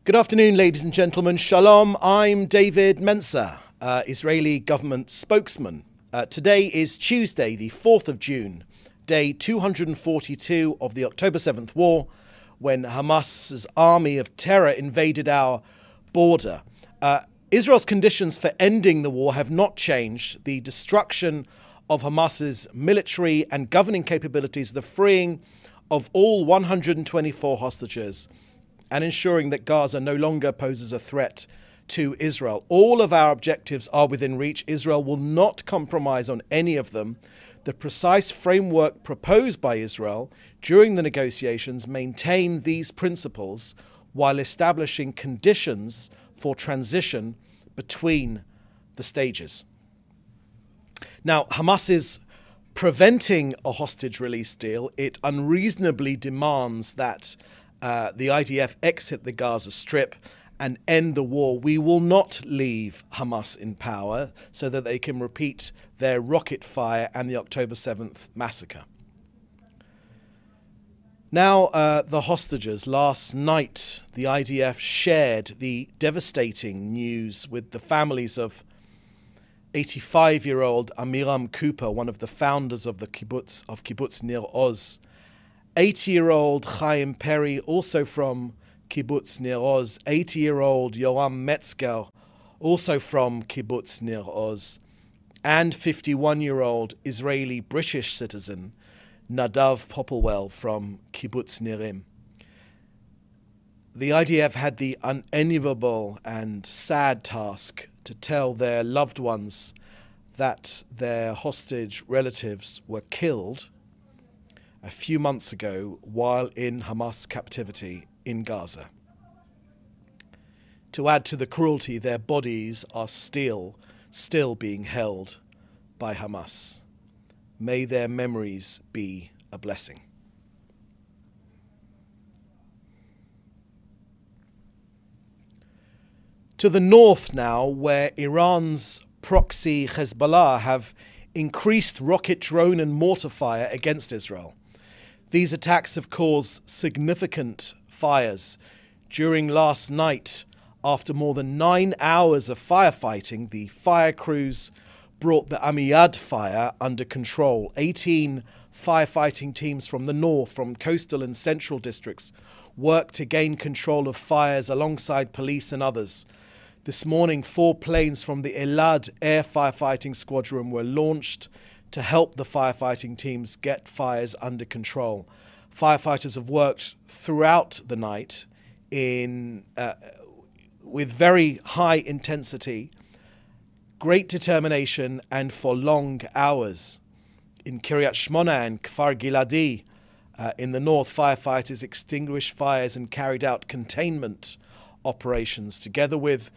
Good afternoon, ladies and gentlemen. Shalom. I'm David Mencer, Israeli government spokesman. Today is Tuesday, the 4th of June, day 242 of the October 7th war, when Hamas's army of terror invaded our border. Israel's conditions for ending the war have not changed. The destruction of Hamas's military and governing capabilities, the freeing of all 124 hostages, and ensuring that Gaza no longer poses a threat to Israel. All of our objectives are within reach. Israel will not compromise on any of them. The precise framework proposed by Israel during the negotiations maintain these principles while establishing conditions for transition between the stages. Now, Hamas is preventing a hostage release deal. It unreasonably demands that the IDF exit the Gaza Strip and end the war. We will not leave Hamas in power so that they can repeat their rocket fire and the October 7th massacre. Now, the hostages. Last night, the IDF shared the devastating news with the families of 85-year-old Amiram Cooper, one of the founders of the Kibbutz Nir Oz, 80-year-old Chaim Perry, also from Kibbutz Nir Oz, 80-year-old Yoram Metzger, also from Kibbutz Nir Oz, and 51-year-old Israeli-British citizen Nadav Popplewell from Kibbutz Nirim. The IDF had the unenviable and sad task to tell their loved ones that their hostage relatives were killed a few months ago while in Hamas captivity in Gaza. To add to the cruelty, their bodies are still being held by Hamas. May their memories be a blessing. To the north now, where Iran's proxy Hezbollah have increased rocket, drone and mortar fire against Israel. These attacks have caused significant fires. During last night, after more than 9 hours of firefighting, the fire crews brought the Amiyad fire under control. 18 firefighting teams from the north, from coastal and central districts, worked to gain control of fires alongside police and others. This morning, 4 planes from the Elad Air Firefighting Squadron were launched to help the firefighting teams get fires under control. Firefighters have worked throughout the night with very high intensity, great determination, and for long hours. In Kiryat Shmona and Kfar Giladi in the north, firefighters extinguished fires and carried out containment operations. Together with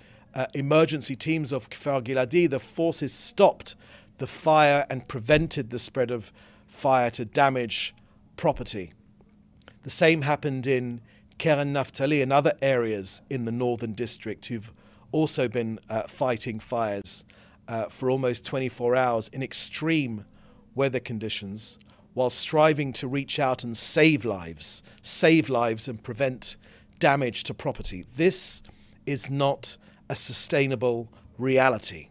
emergency teams of Kfar Giladi, the forces stopped the fire and prevented the spread of fire to damage property. The same happened in Keren Naftali and other areas in the northern district who've also been fighting fires for almost 24 hours in extreme weather conditions while striving to reach out and save lives and prevent damage to property. This is not a sustainable reality.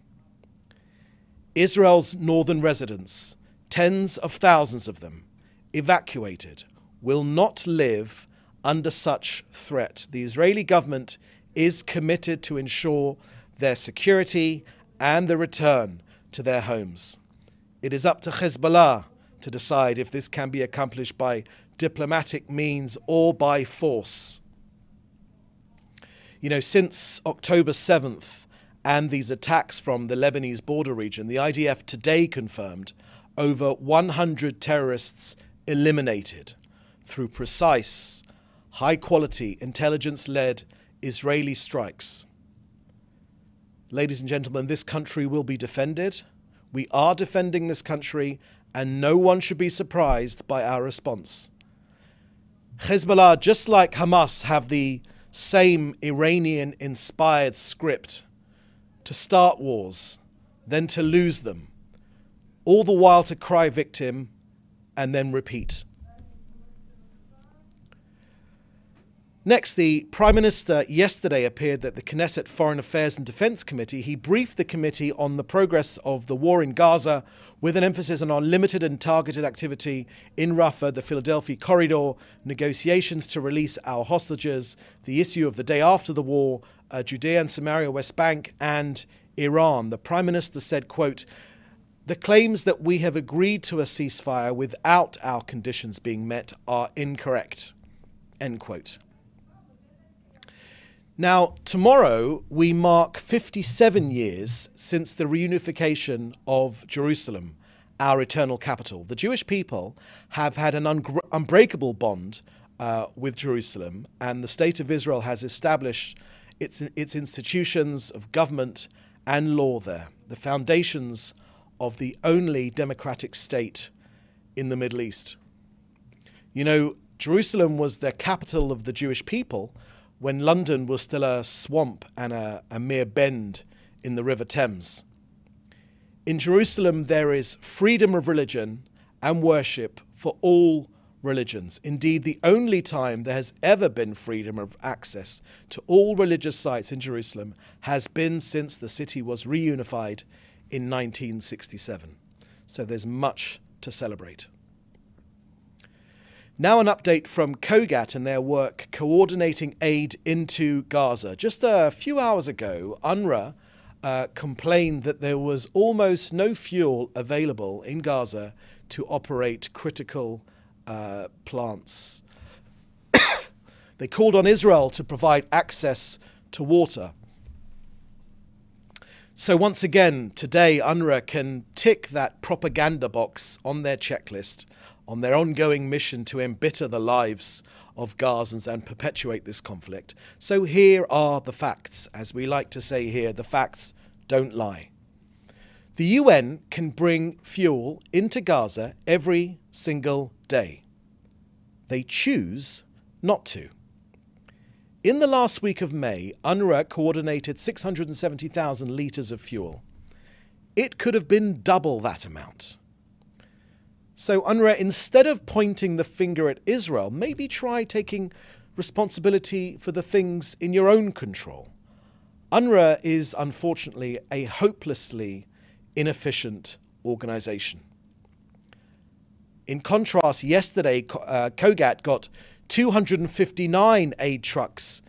Israel's northern residents, tens of thousands of them, evacuated, will not live under such threat. The Israeli government is committed to ensure their security and the return to their homes. It is up to Hezbollah to decide if this can be accomplished by diplomatic means or by force. You know, since October 7th, and these attacks from the Lebanese border region, the IDF today confirmed over 100 terrorists eliminated through precise, high-quality, intelligence-led Israeli strikes. Ladies and gentlemen, this country will be defended. We are defending this country, and no one should be surprised by our response. Hezbollah, just like Hamas, have the same Iranian-inspired script to start wars, then to lose them, all the while to cry victim and then repeat. Next, the Prime Minister yesterday appeared at the Knesset Foreign Affairs and Defence Committee. He briefed the committee on the progress of the war in Gaza, with an emphasis on our limited and targeted activity in Rafah, the Philadelphia corridor, negotiations to release our hostages, the issue of the day after the war, Judea and Samaria, West Bank, and Iran. The Prime Minister said, quote, "The claims that we have agreed to a ceasefire without our conditions being met are incorrect," end quote. Now, tomorrow we mark 57 years since the reunification of Jerusalem, our eternal capital. The Jewish people have had an unbreakable bond with Jerusalem, and the State of Israel has established its institutions of government and law there, the foundations of the only democratic state in the Middle East. You know, Jerusalem was the capital of the Jewish people when London was still a swamp and a mere bend in the River Thames. In Jerusalem, there is freedom of religion and worship for all religions. Indeed, the only time there has ever been freedom of access to all religious sites in Jerusalem has been since the city was reunified in 1967. So there's much to celebrate. Now an update from COGAT and their work coordinating aid into Gaza. Just a few hours ago, UNRWA complained that there was almost no fuel available in Gaza to operate critical plants. They called on Israel to provide access to water. So once again, today, UNRWA can tick that propaganda box on their checklist on their ongoing mission to embitter the lives of Gazans and perpetuate this conflict. So here are the facts. As we like to say here, the facts don't lie. The UN can bring fuel into Gaza every single day. They choose not to. In the last week of May, UNRWA coordinated 670,000 litres of fuel. It could have been double that amount. So UNRWA, instead of pointing the finger at Israel, maybe try taking responsibility for the things in your own control. UNRWA is unfortunately a hopelessly inefficient organisation. In contrast, yesterday, COGAT got 259 aid trucks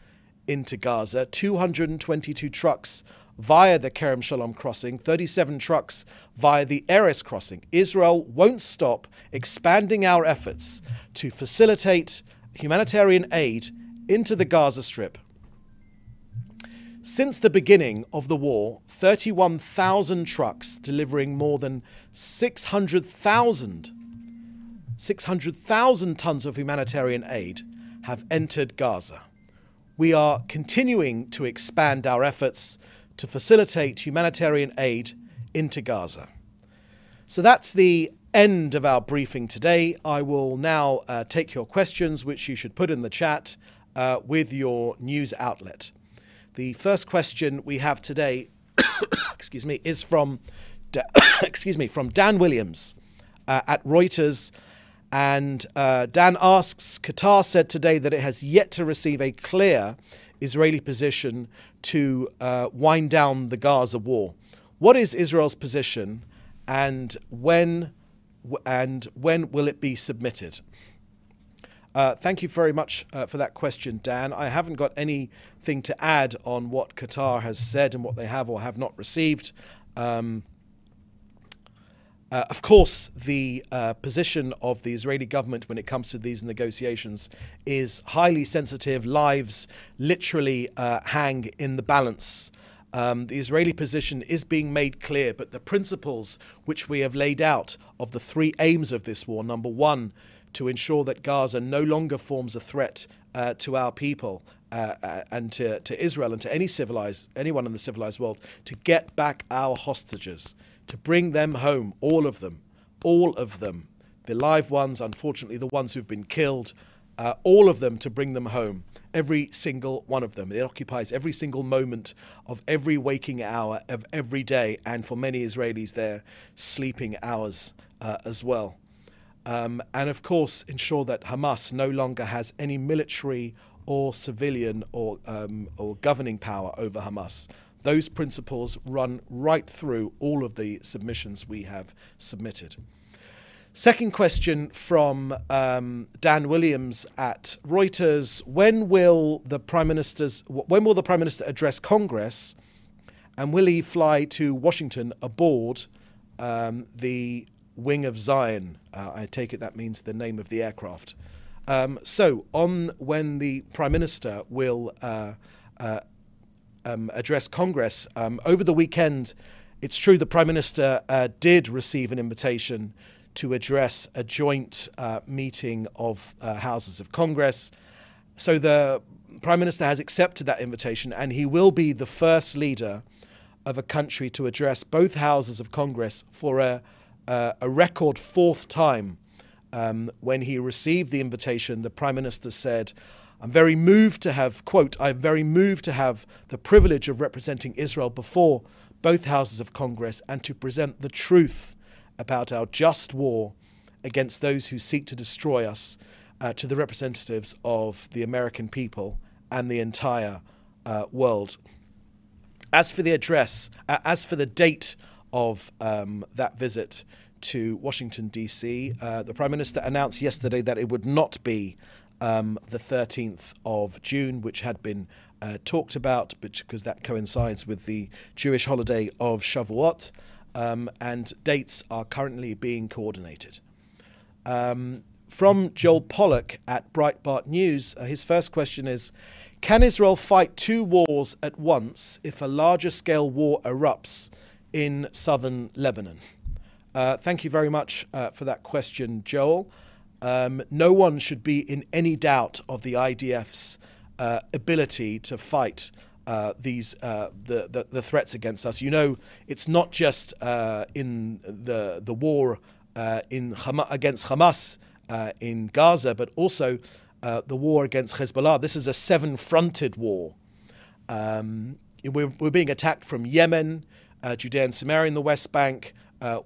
into Gaza, 222 trucks via the Kerem Shalom crossing, 37 trucks via the Erez crossing. Israel won't stop expanding our efforts to facilitate humanitarian aid into the Gaza Strip. Since the beginning of the war, 31,000 trucks delivering more than 600,000 tons of humanitarian aid have entered Gaza. We are continuing to expand our efforts to facilitate humanitarian aid into Gaza. So that's the end of our briefing today. I will now take your questions, which you should put in the chat with your news outlet. The first question we have today excuse me, is from from Dan Williams at Reuters. And Dan asks, Qatar said today that it has yet to receive a clear Israeli position to wind down the Gaza war. What is Israel's position, and when will it be submitted? Thank you very much for that question, Dan. I haven't got anything to add on what Qatar has said and what they have or have not received. Of course, the position of the Israeli government when it comes to these negotiations is highly sensitive. Lives literally hang in the balance. The Israeli position is being made clear, but the principles which we have laid out of the three aims of this war, number one, to ensure that Gaza no longer forms a threat to our people and to Israel and to anyone in the civilized world, to get back our hostages, to bring them home, all of them, the live ones, unfortunately the ones who've been killed, all of them, to bring them home, every single one of them. It occupies every single moment of every waking hour of every day, and for many Israelis, their sleeping hours as well. And of course, ensure that Hamas no longer has any military or civilian or governing power over Hamas. Those principles run right through all of the submissions we have submitted. Second question from Dan Williams at Reuters: When will the Prime Minister address Congress, and will he fly to Washington aboard the Wing of Zion? I take it that means the name of the aircraft. So on when the Prime Minister will address Congress over the weekend, it's true the Prime Minister did receive an invitation to address a joint meeting of Houses of Congress. So the Prime Minister has accepted that invitation, and he will be the first leader of a country to address both Houses of Congress for a record fourth time. When he received the invitation, the Prime Minister said, "I'm very moved to have," quote, "I'm very moved to have the privilege of representing Israel before both Houses of Congress and to present the truth about our just war against those who seek to destroy us to the representatives of the American people and the entire world." As for the address, as for the date of that visit to Washington, D.C., the Prime Minister announced yesterday that it would not be the 13th of June, which had been talked about, because that coincides with the Jewish holiday of Shavuot, and dates are currently being coordinated. From Joel Pollack at Breitbart News, his first question is: can Israel fight two wars at once if a larger scale war erupts in southern Lebanon? Thank you very much for that question, Joel. No one should be in any doubt of the IDF's ability to fight the threats against us. You know, it's not just in the war against Hamas in Gaza, but also the war against Hezbollah. This is a seven-fronted war. We're being attacked from Yemen, Judea and Samaria in the West Bank,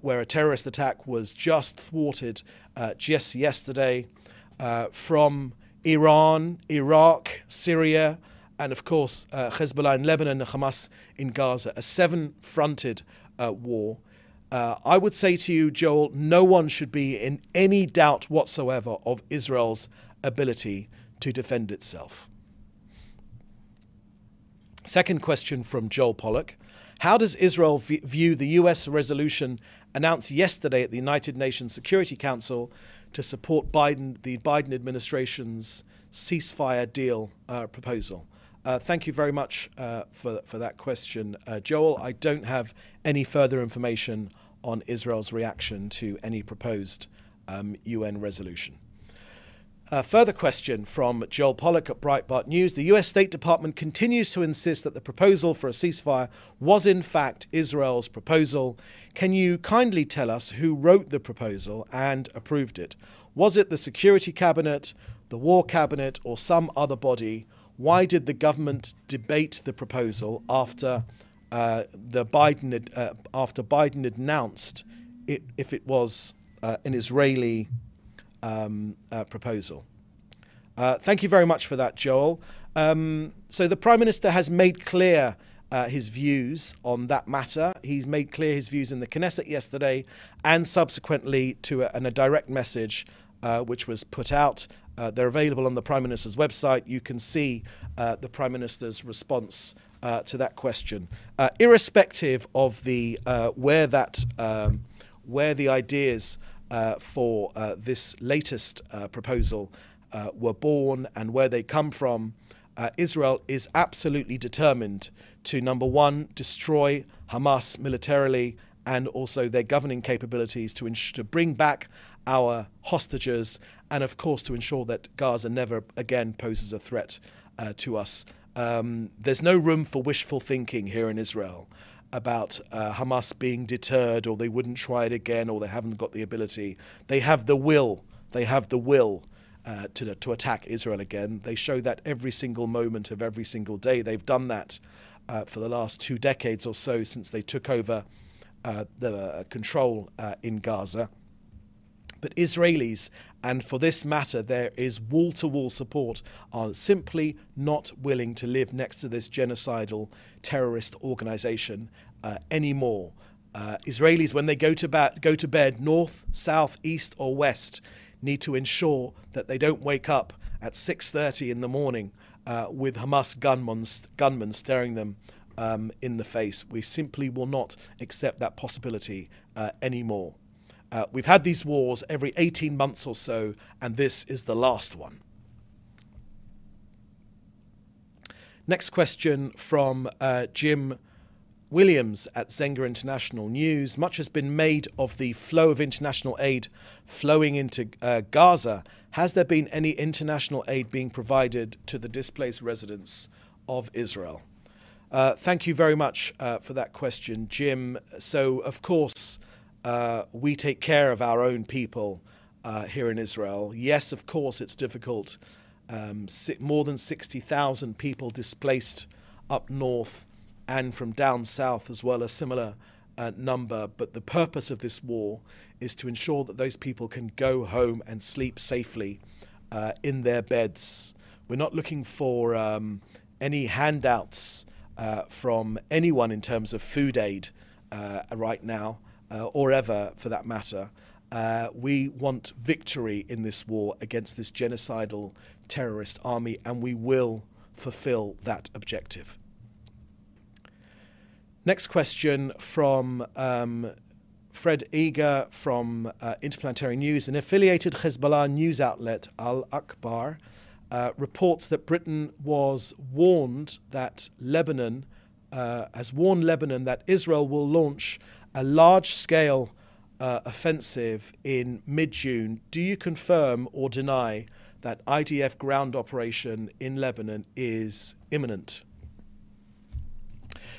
where a terrorist attack was just thwarted just yesterday, from Iran, Iraq, Syria, and of course Hezbollah in Lebanon and Hamas in Gaza, a seven-fronted war. I would say to you, Joel, no one should be in any doubt whatsoever of Israel's ability to defend itself. Second question from Joel Pollack: how does Israel view the US resolution announced yesterday at the United Nations Security Council to support the Biden administration's ceasefire deal proposal? Thank you very much for that question, Joel. I don't have any further information on Israel's reaction to any proposed UN resolution. Further question from Joel Pollack at Breitbart News: the US State Department continues to insist that the proposal for a ceasefire was in fact Israel's proposal. Can you kindly tell us who wrote the proposal and approved it? Was it the Security Cabinet, the War Cabinet, or some other body? Why did the government debate the proposal after Biden had announced if it was an Israeli proposal? Thank you very much for that, Joel. So the Prime Minister has made clear his views on that matter. He's made clear his views in the Knesset yesterday and subsequently in a direct message which was put out. They're available on the Prime Minister's website. You can see the Prime Minister's response to that question. Irrespective of the where the ideas for this latest proposal were born and where they come from, Israel is absolutely determined to, number one, destroy Hamas militarily and also their governing capabilities, to bring back our hostages, and of course to ensure that Gaza never again poses a threat to us. There's no room for wishful thinking here in Israel about Hamas being deterred, or they wouldn't try it again, or they haven't got the ability. They have the will. They have the will to attack Israel again. They show that every single moment of every single day. They've done that for the last 2 decades or so since they took over the control in Gaza. But Israelis, and for this matter there is wall-to-wall support, are simply not willing to live next to this genocidal terrorist organization anymore. Israelis, when they go to bed, north, south, east or west, need to ensure that they don't wake up at 6:30 in the morning with Hamas gunmen staring them in the face. We simply will not accept that possibility anymore. We've had these wars every 18 months or so, and this is the last one. Next question from Jim Williams at Zenga International News. Much has been made of the flow of international aid flowing into Gaza. Has there been any international aid being provided to the displaced residents of Israel? Thank you very much for that question, Jim. So, of course, we take care of our own people here in Israel. Yes, of course, it's difficult. More than 60,000 people displaced up north and from down south as well, a similar number. But the purpose of this war is to ensure that those people can go home and sleep safely in their beds. We're not looking for any handouts from anyone in terms of food aid right now, or ever for that matter. We want victory in this war against this genocidal terrorist army, and we will fulfill that objective. Next question from Fred Eager from Interplanetary News. An affiliated Hezbollah news outlet, Al Akbar, reports that Britain was warned that has warned Lebanon that Israel will launch a large-scale offensive in mid-June. Do you confirm or deny that IDF ground operation in Lebanon is imminent?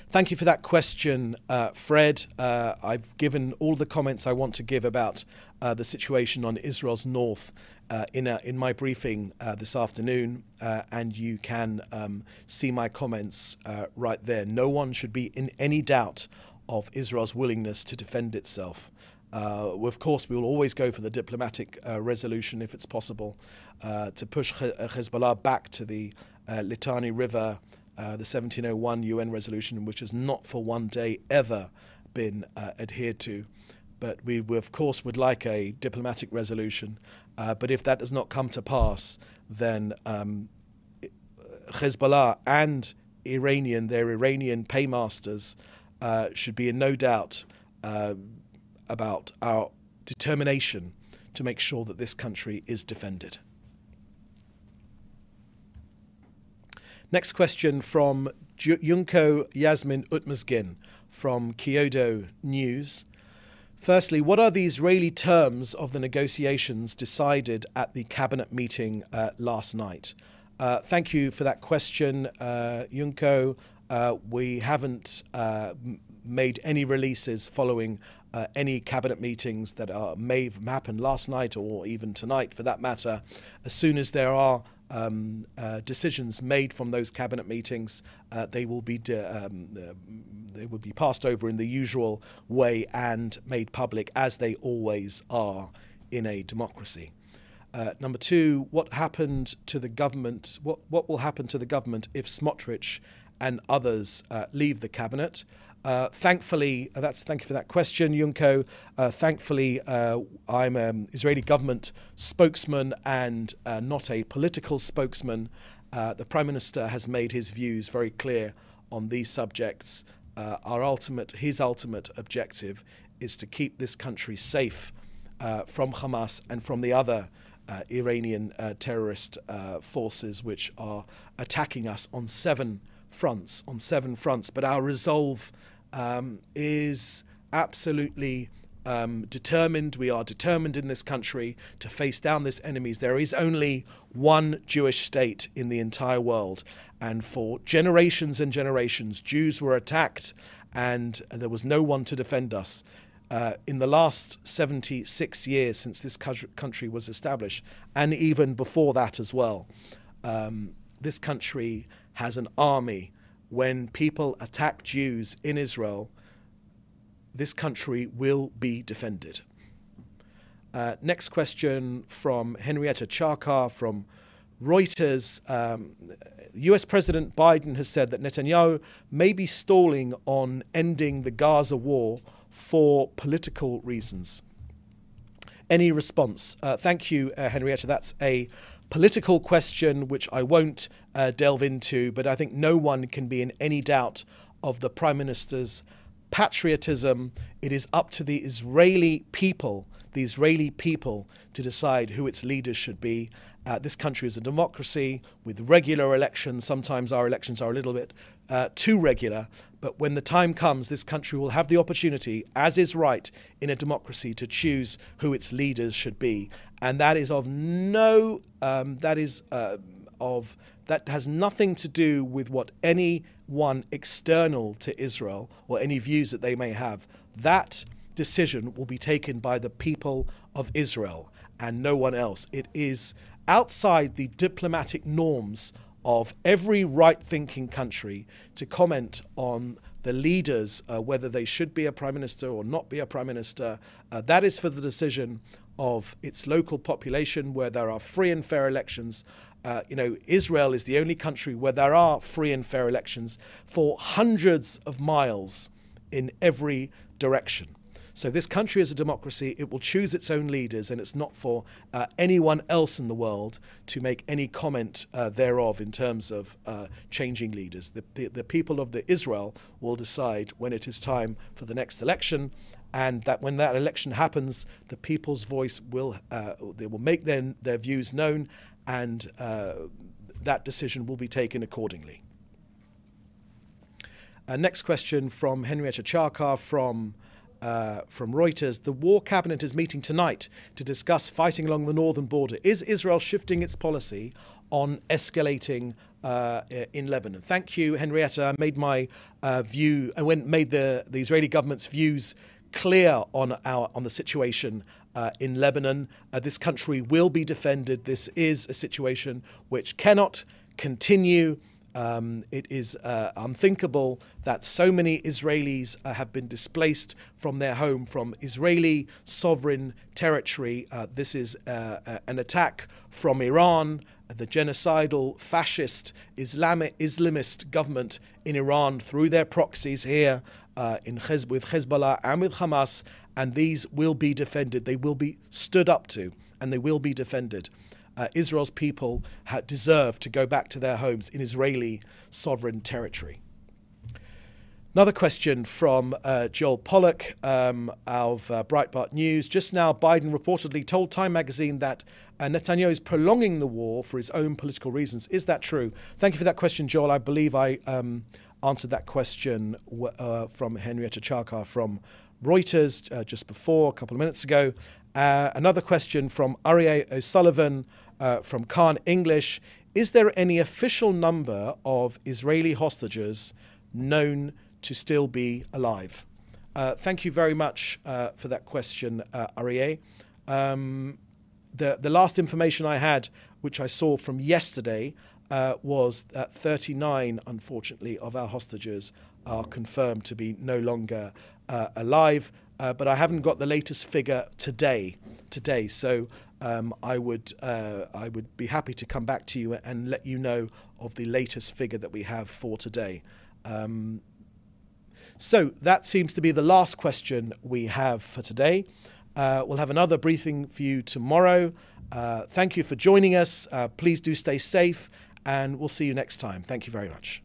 Thank you for that question, Fred. I've given all the comments I want to give about the situation on Israel's north in my briefing this afternoon, and you can see my comments right there. No one should be in any doubt of Israel's willingness to defend itself. Of course, we will always go for the diplomatic resolution if it's possible to push Hezbollah back to the Litani River, the 1701 UN resolution, which has not for one day ever been adhered to. But we, of course, would like a diplomatic resolution. But if that does not come to pass, then Hezbollah and their Iranian paymasters should be in no doubt about our determination to make sure that this country is defended. Next question from Junko Yasmin Utmazgin from Kyodo News. Firstly, what are the Israeli terms of the negotiations decided at the cabinet meeting last night? Thank you for that question, Junko. We haven't made any releases following any cabinet meetings that may have happened last night or even tonight for that matter. As soon as there are decisions made from those cabinet meetings, they will be passed over in the usual way and made public, as they always are in a democracy. Number two, what happened to the government? What will happen to the government if Smotrich and others leave the cabinet? Thankfully, thank you for that question, Junko. Thankfully, I'm an Israeli government spokesman and not a political spokesman. The Prime Minister has made his views very clear on these subjects. His ultimate objective is to keep this country safe from Hamas and from the other Iranian terrorist forces which are attacking us on seven fronts. But our resolve is absolutely determined. We are determined in this country to face down this enemies. There is only one Jewish state in the entire world, and for generations and generations, Jews were attacked and there was no one to defend us. In the last 76 years since this country was established, and even before that as well, this country has an army. When people attack Jews in Israel, this country will be defended. Next question from Henrietta Charkar from Reuters. US President Biden has said that Netanyahu may be stalling on ending the Gaza war for political reasons. Any response? Thank you, Henrietta. That's a political question which I won't delve into, but I think no one can be in any doubt of the Prime Minister's patriotism. It is up to the Israeli people to decide who its leaders should be. This country is a democracy with regular elections. Sometimes our elections are a little bit too regular, but when the time comes, this country will have the opportunity, as is right in a democracy, to choose who its leaders should be. And that is that has nothing to do with what anyone external to Israel or any views that they may have. That decision will be taken by the people of Israel and no one else. It is outside the diplomatic norms of every right-thinking country to comment on the leaders, whether they should be a prime minister or not be a prime minister. That is for the decision of its local population, where there are free and fair elections. Israel is the only country where there are free and fair elections for hundreds of miles in every direction. So this country is a democracy. It will choose its own leaders, and it's not for anyone else in the world to make any comment thereof in terms of changing leaders. The people of Israel will decide when it is time for the next election, and that when that election happens, the people's voice they will make their views known, and that decision will be taken accordingly. Next question from Henrietta Charkar from Reuters. The War Cabinet is meeting tonight to discuss fighting along the northern border. Is Israel shifting its policy on escalating in Lebanon? Thank you, Henrietta. I made my view. I made the Israeli government's views clear on the situation in Lebanon. This country will be defended. This is a situation which cannot continue. It is unthinkable that so many Israelis have been displaced from their home, from Israeli sovereign territory. This is an attack from Iran, the genocidal, fascist, Islamist government in Iran through their proxies here with Hezbollah and with Hamas, and these will be defended. They will be stood up to, and they will be defended. Israel's people deserve to go back to their homes in Israeli sovereign territory. Another question from Joel Pollack of Breitbart News. Just now, Biden reportedly told Time magazine that Netanyahu is prolonging the war for his own political reasons. Is that true? Thank you for that question, Joel. I believe I answered that question from Henrietta Charkar from Reuters just before, a couple of minutes ago. Another question from Aryeh O'Sullivan from Khan English. Is there any official number of Israeli hostages known to still be alive? Thank you very much for that question, Aryeh. The last information I had, which I saw from yesterday, was that 39, unfortunately, of our hostages are confirmed to be no longer alive. But I haven't got the latest figure today. So I would be happy to come back to you and let you know of the latest figure that we have for today. So that seems to be the last question we have for today. We'll have another briefing for you tomorrow. Thank you for joining us. Please do stay safe, and we'll see you next time. Thank you very much.